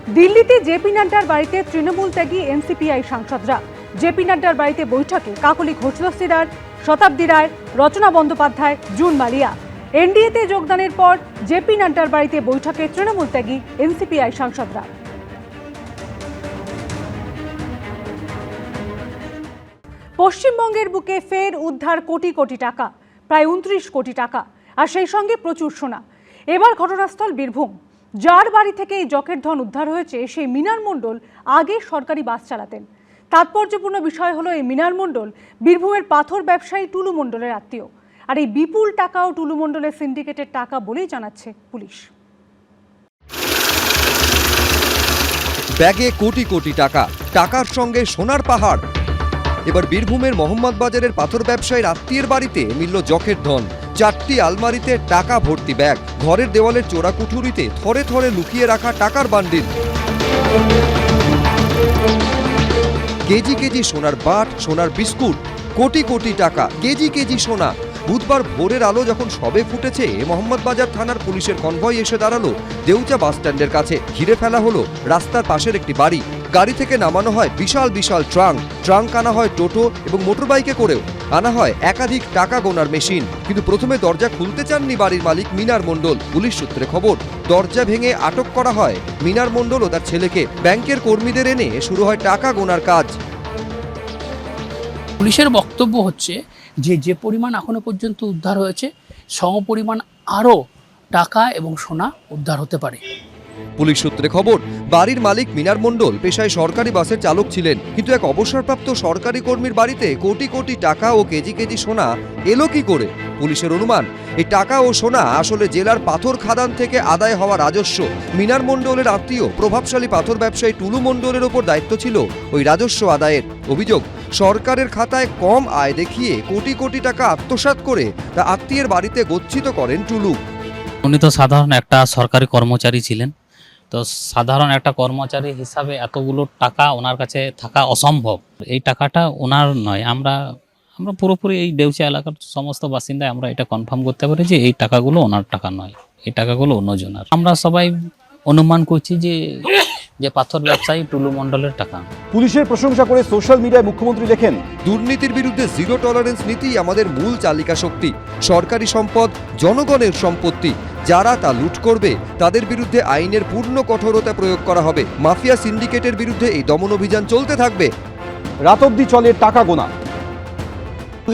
দিল্লিতে জেপি নাড্ডার বাড়িতে তৃণমূল ত্যাগী এনসিপিআই সাংসদরা। জেপি নাড্ডার বাড়িতে বৈঠকে কাকলি ঘোষ দস্তিদার, শতাব্দী রায়, রচনা বন্দ্যোপাধ্যায়, জুন মালিয়া। এনডিএতে যোগদানের পর জেপি নাড্ডার বাড়িতে বৈঠকে তৃণমূল ত্যাগী এনসিপিআই সাংসদরা। পশ্চিমবঙ্গের বুকে ফের উদ্ধার কোটি কোটি টাকা, প্রায় 29 কোটি টাকা, আর সেই সঙ্গে প্রচুর সোনা। এবার ঘটনাস্থল বীরভূম। যার বাড়ি থেকে এই জকের ধন উদ্ধার হয়েছে সেই মিনার মণ্ডল আগে সরকারি বাস চালাতেন। তাৎপর্যপূর্ণ বিষয় হলো এই মিনার মণ্ডল বীরভূমের পাথর ব্যবসায়ী টুলু মণ্ডলের আত্মীয়, আর এই বিপুল টাকাও টুলু মণ্ডলের সিন্ডিকেটের টাকা বলেই জানাচ্ছে পুলিশ। ব্যাগে কোটি কোটি টাকা, টাকার সঙ্গে সোনার পাহাড়। এবার বীরভূমের মোহাম্মদ বাজারের পাথর ব্যবসায়ীর আত্মীয়ের বাড়িতে মিলল জকের ধন। 4টি আলমারিতে টাকা ভর্তি ব্যাগ, ঘরের দেওয়ালের চোরা কুঠুরিতে থরে থরে লুকিয়ে রাখা টাকার বান্ডিল। কেজি কেজি সোনার বাট, সোনার বিস্কুট, কোটি কোটি টাকা, কেজি কেজি সোনা। বুধবার ভোরের আলো যখন সবে ফুটেছে, মোহাম্মদবাজার থানার পুলিশের কনভয় এসে দাঁড়ালো দেউচা বাস স্ট্যান্ডের কাছে। ঘিরে ফেলা হলো রাস্তার পাশের একটি বাড়ি। গাড়ি থেকে নামানো হয় বিশাল বিশাল ট্রাঙ্ক আনা হয় টোটো এবং মোটরবাইকে করেও। আনা হয় একাধিক টাকা গোনার মেশিন। কিন্তু প্রথমে দরজা খুলতে চাননি বাড়ির মালিক মিনার মণ্ডল। পুলিশ সূত্রে খবর, দরজা ভেঙে আটক করা হয় মিনার মণ্ডল ও তার ছেলেকে। ব্যাংকের কর্মীদের এনে শুরু হয় টাকা গোনার কাজ। পুলিশের বক্তব্য হচ্ছে যে পরিমাণ এখনো পর্যন্ত উদ্ধার হয়েছে, সমপরিমাণ আরও টাকা এবং সোনা উদ্ধার হতে পারে। পুলিশ সূত্রে খবর, বাড়ির মালিক মিনার মণ্ডল পেশায় সরকারি বাসের চালক ছিলেন। কিন্তু এক অবসরপ্রাপ্ত সরকারি কর্মীর বাড়িতে কোটি কোটি টাকা ও কেজি কেজি সোনা এলো কি করে? পুলিশের অনুমান, এই টাকা ও সোনা আসলে জেলার পাথর খাদান থেকে আদায় হওয়া রাজস্ব। মিনার মণ্ডলের আত্মীয় প্রভাবশালী পাথর ব্যবসায়ী টুলু মণ্ডলের ওপর দায়িত্ব ছিল ওই রাজস্ব আদায়ের। অভিযোগ, সরকারের খাতায় কম আয় দেখিয়ে কোটি কোটি টাকা আত্মসাৎ করে তা আত্মীয়ের বাড়িতে গচ্ছিত করেন টুলু। উনি তো সাধারণ একটা সরকারি কর্মচারী ছিলেন, তো সাধারণ একটা কর্মচারী হিসাবে এতগুলো টাকা ওনার কাছে থাকা অসম্ভব। এই টাকাটা ওনার নয়। আমরা পুরোপুরি এই দেউচা এলাকার সমস্ত বাসিন্দায় আমরা এটা কনফার্ম করতে পারি যে এই টাকাগুলো ওনার টাকা নয়, এই টাকাগুলো অন্যজনের। আমরা সবাই অনুমান করছি যে পাথর ব্যবসায়ী টুলু মণ্ডলের টাকা। পুলিশের প্রশংসা করে সোশ্যাল মিডিয়ায় মুখ্যমন্ত্রী লেখেন, দুর্নীতির বিরুদ্ধে জিরো টলারেন্স নীতি আমাদের মূল চালিকা শক্তি। সরকারি সম্পদ জনগণের সম্পত্তি। যারা তা লুট করবে তাদের বিরুদ্ধে আইনের পূর্ণ কঠোরতা প্রয়োগ করা হবে। মাফিয়া সিন্ডিকেটের বিরুদ্ধে এই দমন অভিযান চলতে থাকবে। রাত অবধি চলে টাকা গোনা।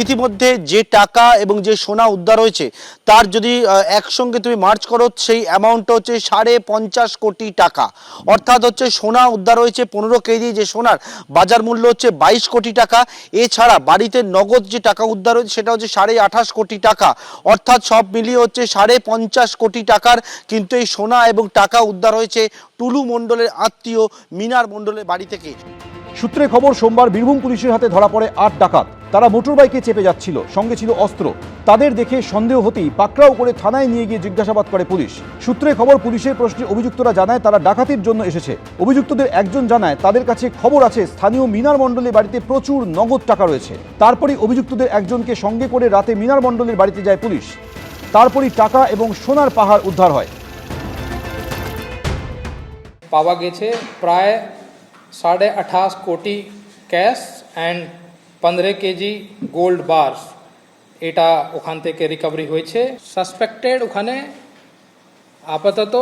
ইতিমধ্যে যে টাকা এবং যে সোনা উদ্ধার হয়েছে তার যদি একসঙ্গে তুমি মার্চ করো, সেই অ্যামাউন্টটা হচ্ছে 50.5 কোটি টাকা। অর্থাৎ হচ্ছে সোনা উদ্ধার হয়েছে 15 কেজি, যে সোনার বাজার মূল্য হচ্ছে 22 কোটি টাকা। এছাড়া বাড়িতে নগদ যে টাকা উদ্ধার হয়েছে সেটা হচ্ছে 28.5 কোটি টাকা। অর্থাৎ সব মিলিয়ে হচ্ছে 50.5 কোটি টাকার কিন্তু এই সোনা এবং টাকা উদ্ধার হয়েছে টুলু মণ্ডলের আত্মীয় মিনার মণ্ডলের বাড়ি থেকে। সূত্রে খবর, সোমবার বীরভূম পুলিশের হাতে ধরা পড়ে 8 ডাকাত। তারা মোটরবাইকে চেপে যাচ্ছিল, সঙ্গে ছিল অস্ত্র। তাদের দেখে সন্দেহ হতেই পাকড়াও করে থানায় নিয়ে গিয়ে জিজ্ঞাসাবাদ করে পুলিশ। সূত্রে খবর, পুলিশের প্রশ্নে অভিযুক্তরা জানায় তারা ডাকাতির জন্য এসেছে। অভিযুক্তদের একজন জানায় তাদের কাছে খবর আছে স্থানীয় মিনার মণ্ডলের বাড়িতে প্রচুর নগদ টাকা রয়েছে। তারপরই অভিযুক্তদের একজনকে সঙ্গে করে রাতে মিনার মণ্ডলের বাড়িতে যায় পুলিশ। তারপরই টাকা এবং সোনার পাহাড় উদ্ধার হয়। পাওয়া গেছে প্রায় 28.5 কোটি cash and 15 KG gold bars. এটা ওখান থেকে রিকভারি হয়েছে। সাসপেক্টেড ওখানে আপাতত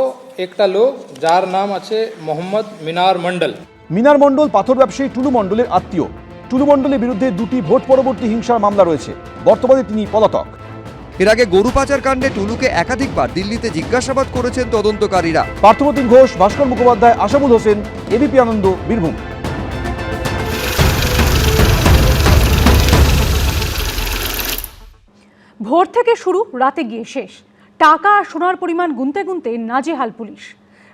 একটা লোক, যার নাম আছে মোহাম্মদ মিনার মণ্ডল। মিনার মণ্ডল পাথর ব্যবসায়ী টুলু মণ্ডলের আত্মীয়। টুলু মণ্ডলের বিরুদ্ধে 2টি ভোট পরবর্তী হিংসার মামলা রয়েছে। বর্তমানে তিনি পলাতক। এর আগে গরু পাচার কাণ্ডে টুলুকে একাধিকবার দিল্লিতে জিজ্ঞাসাবাদ করেছেন তদন্তকারীরা। পার্থপ্রতিম ঘোষ, ভাস্কর মুখোপাধ্যায়, আশাবুল হোসেন, এবিপি আনন্দ, বীরভূম। ভোর থেকে শুরু, রাতে গিয়ে শেষ। টাকা আর সোনার পরিমাণ গুনতে গুনতে নাজেহাল পুলিশ।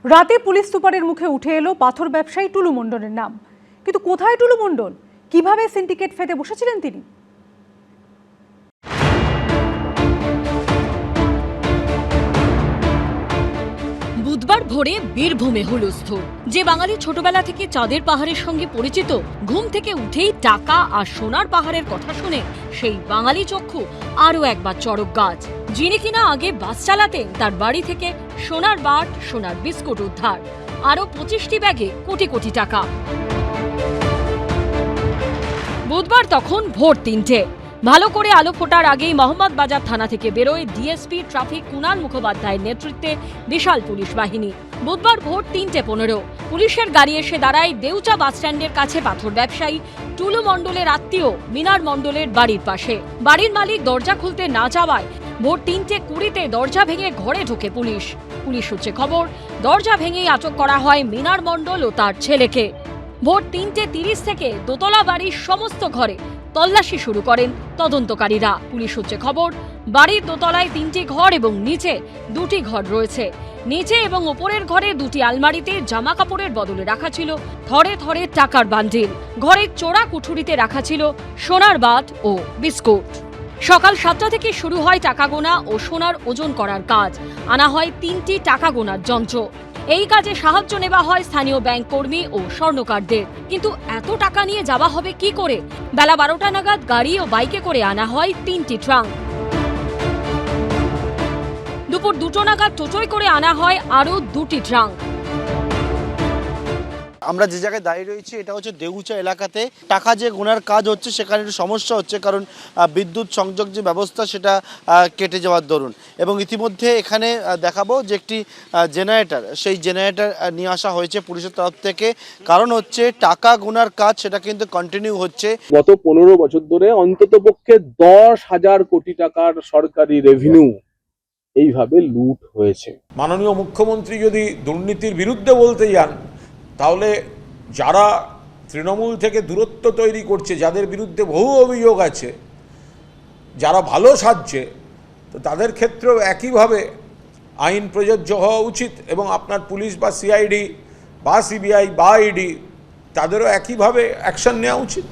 রাতে পুলিশ সুপারের মুখে উঠে এলো পাথর ব্যবসায়ী টুলু মণ্ডলের নাম। কিন্তু কোথায় টুলু মণ্ডল? কিভাবে সিন্ডিকেট ফেতে বসেছিলেন তিনি? বুধবার ভোরে বীরভূমে হুলস্থুল। যে বাঙালি ছোটবেলা থেকে চাঁদের পাহাড়ের সঙ্গে পরিচিত, ঘুম থেকে উঠেই টাকা আর সোনার পাহাড়ের কথা শুনে সেই বাঙালি চক্ষু আরও একবার চড়ক গাছ। যিনি কিনা আগে বাস চালাতেন, তার বাড়ি থেকে সোনার বাট, সোনার বিস্কুট উদ্ধার। আরও 25টি ব্যাগে কোটি কোটি টাকা। বুধবার তখন ভোর 3টে। ভালো করে আলো ফোটার আগেই মোহাম্মদবাজার থানা থেকে বেরোয় ডিএসপি ট্রাফিক কুণাল মুখোপাধ্যায়ের নেতৃত্বে বিশাল পুলিশ বাহিনী। বুধবার ভোর 3:15 পুলিশের গাড়ি এসে দাঁড়ায় দেউচা বাসস্ট্যান্ডের কাছে পাথর ব্যবসায়ী টুলু মণ্ডলের আত্মীয় মিনার মণ্ডলের বাড়ির পাশে। বাড়ির মালিক দরজা খুলতে না যাওয়ায় ভোর 3:20 দরজা ভেঙে ঘরে ঢোকে পুলিশ। পুলিশ সূত্রে খবর, দরজা ভেঙেই আটক করা হয় মিনার মণ্ডল ও তার ছেলেকে। ভোর 3:30 থেকে দোতলা বাড়ির সমস্ত ঘরে তল্লাশি শুরু করেন তদন্তকারীরা। পুলিশ সূত্রে খবর, বাড়ির দোতলায় 3টি ঘর এবং নিচে 2টি ঘর রয়েছে। নিচে এবং ওপরের ঘরে 2টি আলমারিতে জামা কাপড়ের বদলে রাখা ছিল থরে থরে টাকার বান্ডিল। ঘরের চোরা কুঠুরিতে রাখা ছিল সোনার বাট ও বিস্কুট। সকাল 7টা থেকে শুরু হয় টাকা গোনা ও সোনার ওজন করার কাজ। আনা হয় 3টি টাকা গোনার যন্ত্র। এই কাজে সাহায্য নেওয়া হয় স্থানীয় ব্যাংক কর্মী ও স্বর্ণকারদের। কিন্তু এত টাকা নিয়ে যাওয়া হবে কি করে? বেলা 12টা নাগাদ গাড়ি ও বাইকে করে আনা হয় 3টি ট্রাঙ্ক। দুপুর 2টো নাগাদ টোটোয় করে আনা হয় আরও 2টি ট্রাঙ্ক। আমরা যে জায়গায় দাঁড়িয়ে রয়েছি এটা হচ্ছে দেউচা এলাকাতে। টাকা যে গোনার কাজ হচ্ছে সেখানে একটু সমস্যা হচ্ছে, কারণ বিদ্যুৎ সংযোগ যে ব্যবস্থা সেটা কেটে যাওয়ার দরুন। এবং ইতিমধ্যে এখানে দেখাবো যে একটি জেনারেটর, সেই জেনারেটর নিয়ে আসা হয়েছে পুলিশের তরফ থেকে। কারণ হচ্ছে টাকা গোনার কাজ সেটা কিন্তু কন্টিনিউ হচ্ছে। গত 15 বছর ধরে অন্ততপক্ষে 10,000 কোটি টাকার সরকারি রেভিনিউ এইভাবে লুট হয়েছে। মাননীয় মুখ্যমন্ত্রী যদি দুর্নীতির বিরুদ্ধে বলতে যান, তাহলে যারা তৃণমূল থেকে দূরত্ব তৈরি করছে, যাদের বিরুদ্ধে বহু অভিযোগ আছে, যারা ভালো সাজছে, তো তাদের ক্ষেত্রেও একইভাবে আইন প্রযোজ্য হওয়া উচিত। এবং আপনার পুলিশ বা সিআইডি বা সিবিআই বা ইডি তাদেরও একইভাবে অ্যাকশন নেওয়া উচিত।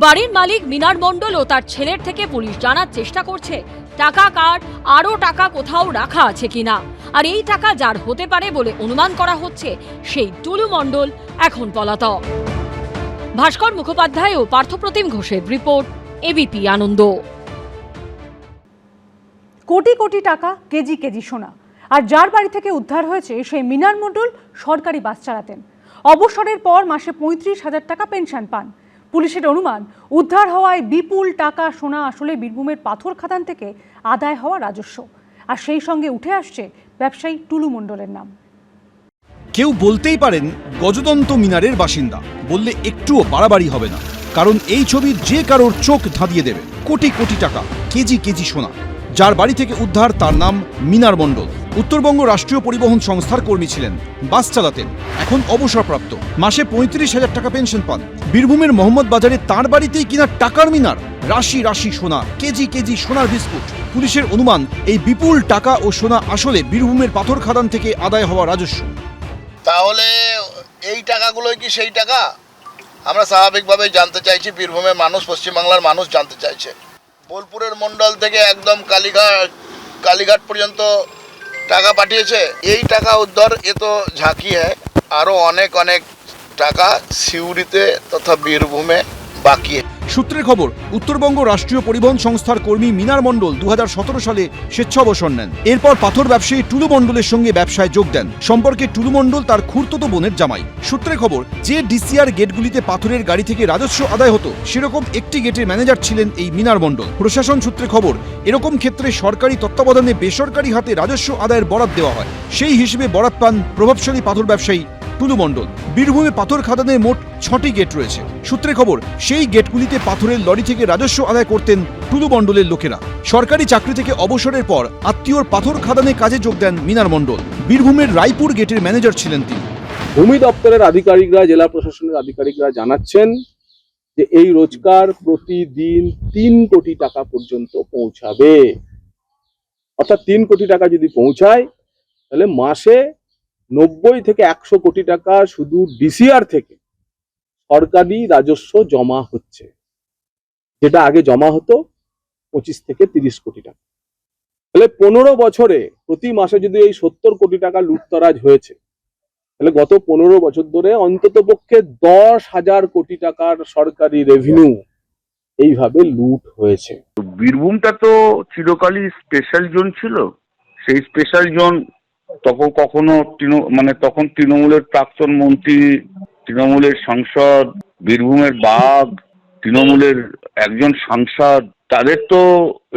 বাড়ির মালিক মিনার মণ্ডল ও তার ছেলের থেকে পুলিশ জানার চেষ্টা করছে টাকা কার, আরও টাকা কোথাও রাখা আছে কিনা। আর এই টাকা যার হতে পারে বলে অনুমান করা হচ্ছে সেই টুলু মণ্ডল এখন পলাতক। ভাস্কর মুখোপাধ্যায় ও পার্থপ্রতিম ঘোষের রিপোর্ট, এবিপি আনন্দ। কোটি কোটি টাকা, কেজি কেজি সোনা, আর যার বাড়ি থেকে উদ্ধার হয়েছে সেই মিনার মণ্ডল সরকারি বাস চালাতেন। অবসরের পর মাসে 35,000 টাকা পেনশন পান। পুলিশের অনুমান, উদ্ধার হওয়ায় বিপুল টাকা সোনা আসলে বীরভূমের পাথর খাদান থেকে আদায় হওয়া রাজস্ব। আর সেই সঙ্গে উঠে আসছে ব্যবসায়ী টুলু মণ্ডলের নাম। কেউ বলতেই পারেন গজদন্ত মিনারের বাসিন্দা, বললে একটুও বাড়াবাড়ি হবে না। কারণ এই ছবি যে কারোর চোখ ধাঁধিয়ে দেবে। কোটি কোটি টাকা, কেজি কেজি সোনা, যার বাড়ি থেকে উদ্ধার তার নাম মিনার মণ্ডল। উত্তরবঙ্গ রাষ্ট্রীয় পরিবহন সংস্থার কর্মী ছিলেন, বাস চালাতেন, এখন অবসরপ্রাপ্ত। মাসে 35,000 টাকা পেনশন পান। বীরভূমের মোহাম্মদবাজারে তার বাড়িতেই কিনা টাকার মিনার, রাশি রাশি সোনা, কেজি কেজি সোনার বিস্কুট। পুলিশের অনুমান, এই বিপুল টাকা ও সোনা আসলে বীরভূমের পাথর খাদান থেকে আদায় হওয়া রাজস্ব। তাহলে এই টাকাগুলো কি সেই টাকা? আমরা স্বাভাবিকভাবে জানতে চাইছি, বীরভূমের মানুষ, পশ্চিমবাংলার মানুষ জানতে চাইছে। বোলপুরের মণ্ডল থেকে একদম কালীঘাট পর্যন্ত টাকা পাঠিয়েছে। এই টাকা উদ্ধার এ তো ঝাঁকি হ্যায়, আরও অনেক অনেক টাকা সিউড়িতে তথা বীরভূমে বাকি। সূত্রের খবর, উত্তরবঙ্গ রাষ্ট্রীয় পরিবহন সংস্থার কর্মী মিনার মণ্ডল 2017 সালে স্বেচ্ছা অবসর নেন। এরপর পাথর ব্যবসায়ী টুলু মণ্ডলের সঙ্গে ব্যবসায় যোগ দেন। সম্পর্কে টুলু মণ্ডল তার খুড়তুতো বোনের জামাই। সূত্রের খবর, যে ডিসিআর গেটগুলিতে পাথরের গাড়ি থেকে রাজস্ব আদায় হতো, সেরকম একটি গেটের ম্যানেজার ছিলেন এই মিনার মণ্ডল। প্রশাসন সূত্রে খবর, এরকম ক্ষেত্রে সরকারি তত্ত্বাবধানে বেসরকারি হাতে রাজস্ব আদায়ের বরাত দেওয়া হয়। সেই হিসেবে বরাত পান প্রভাবশালী পাথর ব্যবসায়ী টুলু মণ্ডল। বীরভূমে পাথর খাদানের মোট 6টি গেট রয়েছে। সূত্রে খবর, সেই গেটগুলিতে পাথরের লরি থেকে রাজস্ব আদায় করতেন টুলু মণ্ডলের লোকেরা। সরকারি চাকরি থেকে অবসরের পর আত্মীয়র পাথর খাদানে কাজে যোগ দেন মিনার মণ্ডল। বীরভূমের রায়পুর গেটের ম্যানেজার ছিলেন তিনি। ভূমি দপ্তরের আধিকারিকরা, জেলা প্রশাসনের আধিকারিকরা জানাচ্ছেন যে এই রোজগার প্রতিদিন 3 কোটি টাকা পর্যন্ত পৌঁছাবে। অর্থাৎ 3 কোটি টাকা যদি পৌঁছায়, তাহলে মাসে 90 থেকে 100 কোটি টাকা শুধু ডিসিআর থেকে সরকারি রাজস্ব জমা হচ্ছে, যেটা আগে জমা হতো 25 থেকে 30 কোটি টাকা। তাহলে 15 বছরে প্রতি মাসে যদি এই 70 কোটি টাকা লুটতরাজ হয়েছে, তাহলে গত 15 বছর ধরে অন্ততপক্ষে 10,000 কোটি টাকার সরকারি রেভিনিউ এইভাবে লুট হয়েছে। বীরভূমটা তো চিরকালই স্পেশাল জোন ছিল। সেই স্পেশাল জোন তখন কখনো তখন তৃণমূলের প্রাক্তন মন্ত্রী, তৃণমূলের সাংসদ, বীরভূমের বাঘ, তৃণমূলের একজন সাংসদ, তাদের তো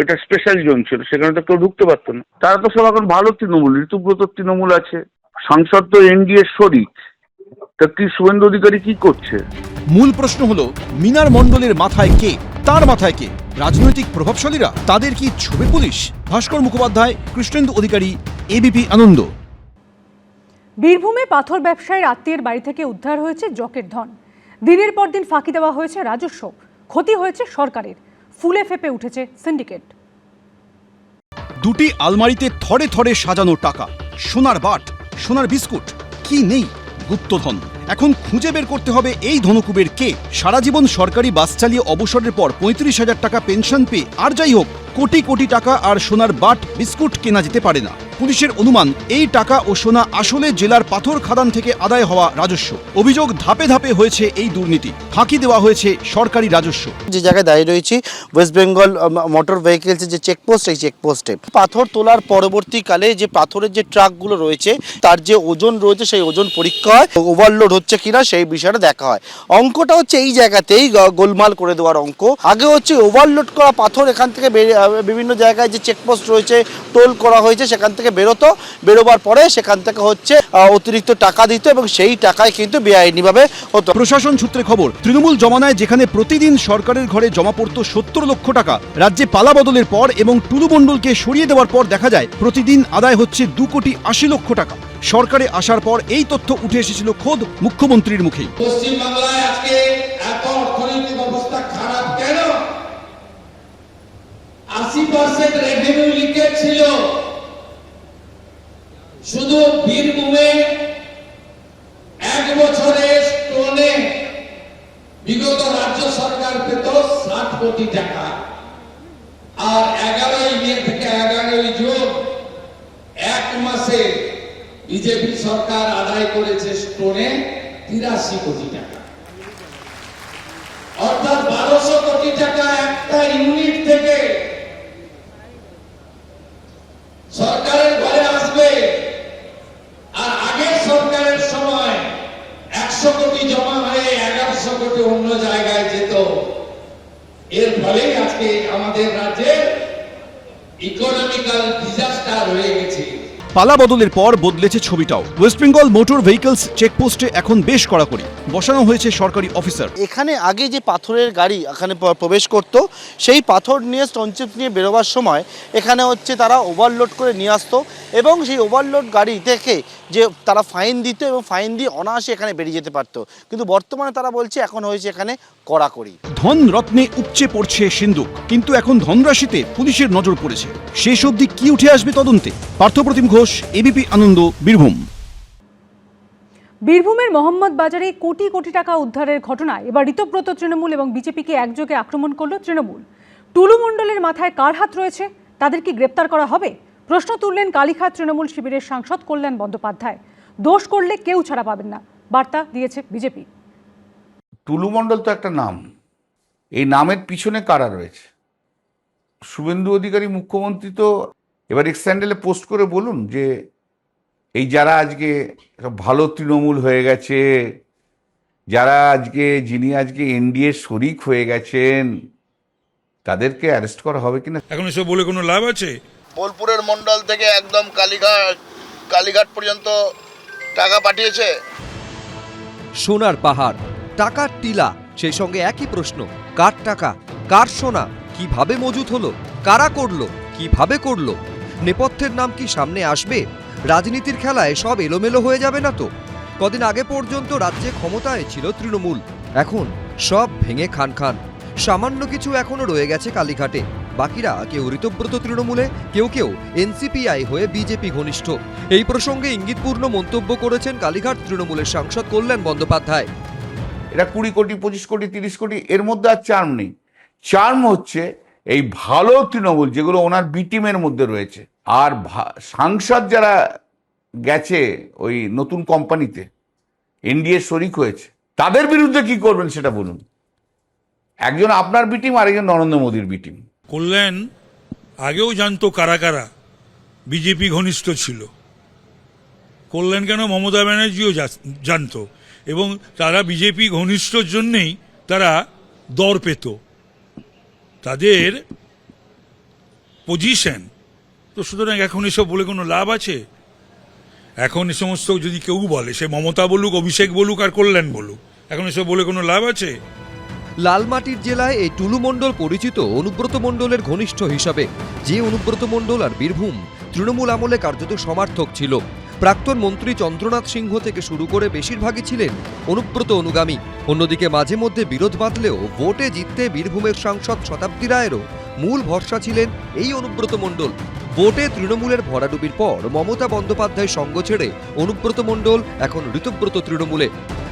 এটা স্পেশাল জোন ছিল, সেখানে তো কেউ ঢুকতে পারতো না। তারা তো সব এখন ভালো তৃণমূল, ঋতুব্রত তৃণমূল আছে, সাংসদ তো এনডিএর শরিক, তা কি শুভেন্দু অধিকারী কি করছে? মূল প্রশ্ন হলো, মিনার মণ্ডলের মাথায় কে? তার মাথায় কে? রাজনৈতিক প্রভাবশালীরা? তাদের কি ছবি পুলিশ? ভাস্কর মুখোপাধ্যায়, কৃষ্ণেন্দু অধিকারী, এবিপি আনন্দ। বীরভূমে পাথর ব্যবসায়ীর আত্মীয়ের বাড়ি থেকে উদ্ধার হয়েছে জকের ধন। দিনের পর দিন ফাঁকি দেওয়া হয়েছে রাজস্ব, ক্ষতি হয়েছে সরকারের, ফুলে ফেপে উঠেছে সিন্ডিকেট। দুটি আলমারিতে থরে থরে সাজানো টাকা, সোনার বাট, সোনার বিস্কুট, কি নেই? গুপ্তধন। এখন খুঁজে বের করতে হবে এই ধনকুবের কে। সারা জীবন সরকারি বাস চালিয়ে অবসরের পর 35,000 টাকা পেনশন পেয়ে আর যাই হোক, কোটি কোটি টাকা আর সোনার বাট বিস্কুট কেনা যেতে পারে না। পুলিশের অনুমান, এই টাকা ও সোনা আসলে জেলার পাথর খাদান থেকে আদায় হওয়া রাজস্ব। অভিযোগ, ধাপে ধাপে হয়েছে এই দুর্নীতি, ফাঁকি দেওয়া হয়েছে সরকারি রাজস্ব। যে জায়গায় দাঁড়িয়ে রয়েছি, ওয়েস্ট বেঙ্গল মোটর ভেহিকেলসের যে চেকপোস্ট, এই চেকপোস্টে পাথর তোলার পরবর্তীকালে যে পাথরের যে ট্রাকগুলো রয়েছে তার যে ওজন রয়েছে সেই ওজন পরীক্ষা হয়, ওভারলোড হচ্ছে কিনা সেই বিষয়টা দেখা হয়। অঙ্কটা হচ্ছে এই জায়গাতেই গোলমাল করে দেওয়ার অঙ্ক। আগে হচ্ছে ওভারলোড করা পাথর এখান থেকে বিভিন্ন জায়গায় যে চেকপোস্ট রয়েছে, টোল করা হয়েছে, সেখান থেকে বেরোবার পরে সেখান থেকে হচ্ছে অতিরিক্ত টাকা দিত এবং সেই টাকায় কিন্তু বেআইনিভাবে হতো। প্রশাসন সূত্রে খবর, তৃণমূল জমানায় যেখানে প্রতিদিন সরকারের ঘরে জমা পড়ত 70 লক্ষ টাকা, রাজ্যে পালা বদলের পর এবং টুলু মণ্ডলকে সরিয়ে দেওয়ার পর দেখা যায় প্রতিদিন আদায় হচ্ছে 2,80,00,000 টাকা। সরকারে আসার পর এই তথ্য উঠে এসেছিল খোদ মুখ্যমন্ত্রীর মুখেই। পশ্চিমবাংলায় আজকে এত অর্থনৈতিক অবস্থা খারাপ কেন? 80% রেভিনিউ লিকেজ ছিল। শুধু বীরভূমে এক বছরে স্টোনে বিগত রাজ্য সরকার পেত 60 কোটি টাকা, আর 11 মে থেকে 11 জুন এক মাসে বিজেপি সরকার আদায় করেছে স্টোনে 83 কোটি টাকা, অর্থাৎ 1200 কোটি টাকা একটা ইউনিট থেকে সরকারের ঘরে আসবে। আর আগের সরকারের সময় 100 কোটি জমা হয়ে 1100 কোটি অন্য জায়গায় যেত। এর ফলেই আজকে আমাদের রাজ্যে ইকোনমিক্যাল ডিজাস্টার হয়ে গেছে। পালা বদলের পর বদলেছে ছবিটাও। ওয়েস্ট বেঙ্গল মোটর ভেহিকলস চেকপোস্টে এখন বেশ কড়াকড়ি, বসানো হয়েছে সরকারি অফিসার। এখানে আগে যে পাথরের গাড়ি এখানে প্রবেশ করত, সেই পাথর নিয়ে স্টোনচিপ নিয়ে বেরোবার সময় এখানে হচ্ছে তারা ওভারলোড করে নিয়ে আসতো এবং সেই ওভারলোড গাড়ি থেকে যে তারা ফাইন দিত এবং ফাইন দিয়ে অনায়াসে এখানে বেরিয়ে যেতে পারতো। কিন্তু বর্তমানে তারা বলছে এখন হয়েছে এখানে কড়াকড়ি। ধন রত্নে উপচে পড়ছে সিন্ধুক, কিন্তু এখন ধনরাশিতে পুলিশের নজর পড়েছে। শেষ অবধি কি উঠে আসবে তদন্তে? পার্থপ্রতিম ঘোষ, এবিপি আনন্দ, বীরভূম। বীরভূমের মোহাম্মদ বাজারে কোটি কোটি টাকা উদ্ধারের ঘটনায় এবার ঋতব্রত তৃণমূল এবং বিজেপিকে একযোগে আক্রমণ করল তৃণমূল। টুলু মণ্ডলের মাথায় কার হাত রয়েছে? তাদের কি গ্রেপ্তার করা হবে? প্রশ্ন তুললেন কালীঘাট তৃণমূল শিবিরের সাংসদ কল্যাণ বন্দ্যোপাধ্যায়। দোষ করলে কেউ ছাড়া পাবেন না, বার্তা দিয়েছে বিজেপি। টুলু মণ্ডল তো একটা নাম, এই নামের পিছনে কারা রয়েছে? শুভেন্দু অধিকারী মুখ্যমন্ত্রী তো এবার এক্স হ্যান্ডেলে পোস্ট করে বলুন যে এই যারা আজকে ভালো তৃণমূল হয়ে গেছে, যারা যিনি আজকে এনডিএ শরিক হয়ে গেছেন, তাদেরকে অ্যারেস্ট করা হবে কিনা। এখন এসব বলে কোনো লাভ আছে? বোলপুরের মন্ডল থেকে একদম কালীঘাট পর্যন্ত টাকা পাঠিয়েছে। সোনার পাহাড়, টাকার টিলা, সেই সঙ্গে একই প্রশ্ন, কার টাকা, কার সোনা, কিভাবে মজুত হলো, কারা করলো, কিভাবে করলো? নেপথ্যের নাম কি সামনে আসবে? রাজনীতির খেলায় সব এলোমেলো হয়ে যাবে না তো? কদিন আগে পর্যন্ত রাজ্যে ক্ষমতায় ছিল তৃণমূল, এখন সব ভেঙে খান খান। সামান্য কিছু এখনো রয়ে গেছে কালীঘাটে, বাকিরা কেউ ঋতব্রত তৃণমূলে, কেউ কেউ এনসিপিআই হয়ে বিজেপি ঘনিষ্ঠ। এই প্রসঙ্গে ইঙ্গিতপূর্ণ মন্তব্য করেছেন কালীঘাট তৃণমূলের সাংসদ কল্যাণ বন্দ্যোপাধ্যায়। এটা 20 কোটি, 25 কোটি, 30 কোটি, এর মধ্যে আর চার্ম নেই। চার্ম হচ্ছে এই ভালো তৃণমূল যেগুলো ওনার বি টিমের মধ্যে রয়েছে। আর সাংসদ যারা গেছে ওই নতুন কোম্পানিতে, এনডিএ শরিক হয়েছে, তাদের বিরুদ্ধে কি করবেন সেটা বলুন। একজন আপনার বি টিম, আরেকজন নরেন্দ্র মোদীর বি টিম। কল্যাণ আগেও জানতো কারা কারা বিজেপি ঘনিষ্ঠ ছিল, করলেন কেন মমতা ব্যানার্জিও জানতো, এবং তারা বিজেপি ঘনিষ্ঠর জন্যেই তারা দর পেত। তাদের পজিশন তো, সুতরাং এখন এসব বলে কোনো লাভ আছে? এখন এ সমস্ত যদি কেউ বলে, সে মমতা বলুক, অভিষেক বলুক আর কল্যাণ বলুক, এখন এসব বলে কোনো লাভ আছে? লালমাটির জেলায় এই টুলু মণ্ডল পরিচিত অনুব্রত মণ্ডলের ঘনিষ্ঠ হিসাবে, যে অনুব্রত মণ্ডল আর বীরভূম তৃণমূল আমলে কার্যত সমার্থক ছিল। প্রাক্তন মন্ত্রী চন্দ্রনাথ সিংহ থেকে শুরু করে বেশিরভাগই ছিলেন অনুব্রত অনুগামী। অন্যদিকে মাঝে মধ্যে বিরোধ বাঁধলেও ভোটে জিততে বীরভূমের সাংসদ শতাব্দী রায়েরও মূল ভরসা ছিলেন এই অনুব্রত মণ্ডল। ভোটে তৃণমূলের ভরাডুবির পর মমতা বন্দ্যোপাধ্যায় সঙ্গ ছেড়ে অনুব্রত মণ্ডল এখন ঋতব্রত তৃণমূলে,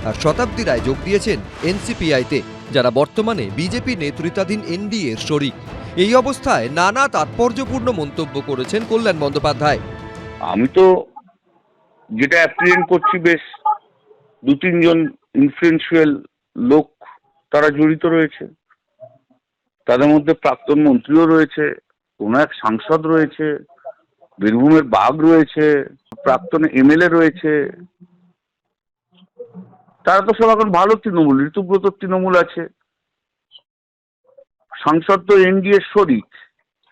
আর শতাব্দী রায় যোগ দিয়েছেন এনসিপিআইতে, যারা বর্তমানে বিজেপি নেতৃত্বাধীন এনডিএর শরিক। এই অবস্থায় নানা তাৎপর্যপূর্ণ মন্তব্য করেছেন কল্যাণ বন্দ্যোপাধ্যায়। আমি তো যেটা অ্যাপ্রিহেন্ড করছি, বেশ 2-3 জন ইনফ্লুয়েন্সিয়াল লোক তারা জড়িত রয়েছে। তাদের মধ্যে প্রাক্তন মন্ত্রীও রয়েছে, কোন এক সাংসদ রয়েছে, বীরভূমের বাঘ রয়েছে, প্রাক্তন এমএলএ রয়েছে। তারা তো সব এখন ভালো তৃণমূল, ঋতুব্রত তৃণমূল আছে। সাংসদ তো এনডিএর শরিক,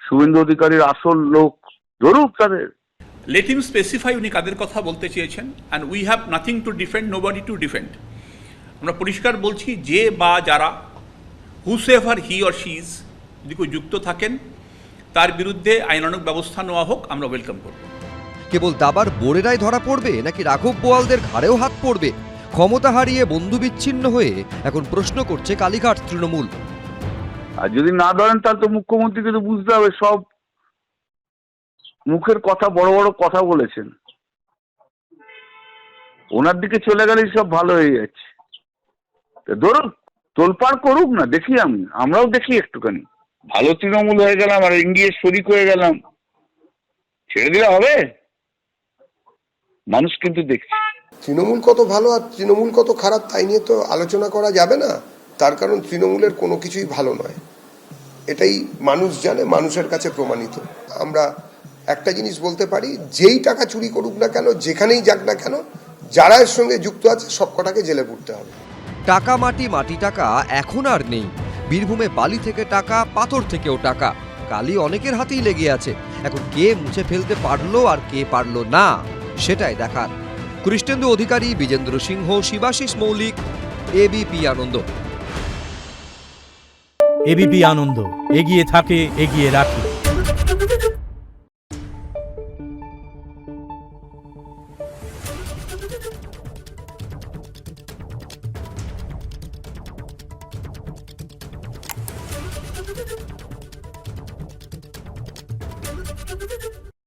শুভেন্দু অধিকারীর আসল লোক, ধরুক তাদের। লেট হিম স্পেসিফাই উনি কাদের কথা বলতে চেয়েছেন, and we have nothing to defend, nobody to defend. আমরা পরিষ্কার বলছি, যে বা যারা হুসেভার হি অর শি ইজ, যদি কেউ যুক্ত থাকেন তার বিরুদ্ধে আইনানুগ ব্যবস্থা নেওয়া হোক, আমরা ওয়েলকাম করব। কেবল দাবার বোরেরাই ধরা পড়বে নাকি রাঘব বোয়ালদের ঘাড়েও হাত পড়বে? ক্ষমতা হারিয়ে বন্ধু বিচ্ছিন্ন হয়ে এখন প্রশ্ন করছে কালীঘাট তৃণমূল। আর যদি না ধরেন তাহলে তো মুখ্যমন্ত্রীকে তো বুঝতে হবে, সব মুখের কথা, বড় বড় কথা বলেছেন, ওনার দিকে চলে গেলেই সব ভালো হয়ে যাচ্ছে। ধরুন তোলপাড় করুক না, দেখি আমরাও দেখি একটুখানি। ভালো তৃণমূল হয়ে গেলাম আর এনডিএ শরিক হয়ে গেলাম, ছেড়ে দিলে হবে? মানুষ কিন্তু দেখছে তৃণমূল কত ভালো আর তৃণমূল কত খারাপ তাই নিয়ে তো আলোচনা করা যাবে না। তার কারণ তৃণমূলের কোনো কিছুই ভালো নয়, এটাই মানুষ জানে, মানুষের কাছে প্রমাণিত। আমরা একটা জিনিস বলতে পারি, যেই টাকা চুরি করুক না কেন, যেখানেই যাক না কেন, যারা এর সঙ্গে যুক্ত আছে সব কটাকে জেলে পুরতে হবে। টাকা মাটি, মাটি টাকা এখন আর নেই। বীরভূমে বালি থেকে টাকা, পাথর থেকেও টাকা, কালি অনেকের হাতেই লেগে আছে। এখন কে মুছে ফেলতে পারলো আর কে পারলো না, সেটাই দেখার। কৃষ্ণেন্দু অধিকারী, বিজেন্দ্র সিংহ, শিবাশিস মৌলিক, এবিপি আনন্দ। এবিপি আনন্দ, এগিয়ে থাকে, এগিয়ে রাখে।